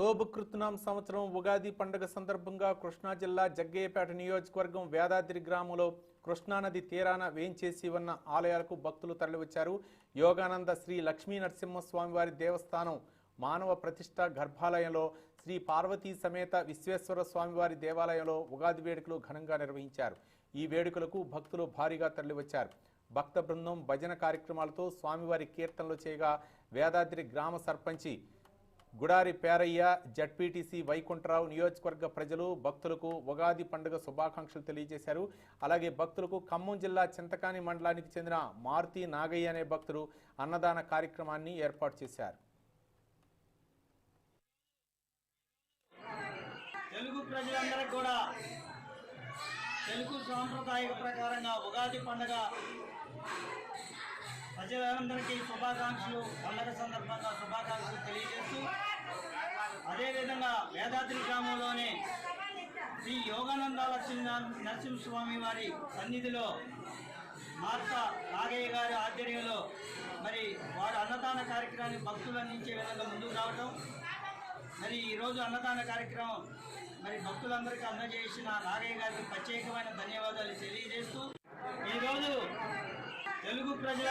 శోభకృత్నాం సంవత్సరం ఉగాది పండుగ సందర్భంగా కృష్ణా జిల్లా జగ్గయ్యపేట నియోజకవర్గం వేదాద్రి గ్రామంలో కృష్ణానది తీరాన వేంచేసి ఉన్న ఆలయాలకు భక్తులు తరలివచ్చారు. యోగానంద శ్రీ లక్ష్మీ నరసింహస్వామివారి దేవస్థానం మానవ ప్రతిష్ట గర్భాలయంలో శ్రీ పార్వతీ సమేత విశ్వేశ్వర స్వామివారి దేవాలయంలో ఉగాది వేడుకలు ఘనంగా నిర్వహించారు. ఈ వేడుకలకు భక్తులు భారీగా తరలివచ్చారు. భక్త బృందం భజన కార్యక్రమాలతో స్వామివారి కీర్తనలు చేయగా వేదాద్రి గ్రామ సర్పంచి గుడారి పేరయ్య, జడ్పీటీసీ వైకుంఠరావు, నియోజకవర్గ ప్రజలు భక్తులకు ఉగాది పండుగ శుభాకాంక్షలు తెలియజేశారు. అలాగే భక్తులకు ఖమ్మం జిల్లా చింతకాని మండలానికి చెందిన మారుతి నాగయ్య అనే భక్తుడు అన్నదాన కార్యక్రమాన్ని ఏర్పాటు చేశారు. తెలుగు ప్రజలందరికీ కూడా తెలుగు సాంప్రదాయ ప్రకారంగా ఉగాది పండుగ ప్రజలందరికీ శుభాకాంక్షలు, పండుగ సందర్భంగా శుభాకాంక్షలు తెలియజేస్తూ అదేవిధంగా వేదాద్రి గ్రామంలోనే శ్రీ యోగానంద లక్ష్మీ నరసింహస్వామి వారి సన్నిధిలో మార్త నాగయ్య గారి ఆధ్వర్యంలో మరి వారు అన్నదాన కార్యక్రమాన్ని భక్తులు అందించే విధంగా ముందుకు రావడం, మరి ఈరోజు అన్నదాన కార్యక్రమం మరి భక్తులందరికీ అందజేసిన నాగయ్య గారికి ప్రత్యేకమైన ధన్యవాదాలు తెలియజేస్తూ ఈరోజు తెలుగు ప్రజల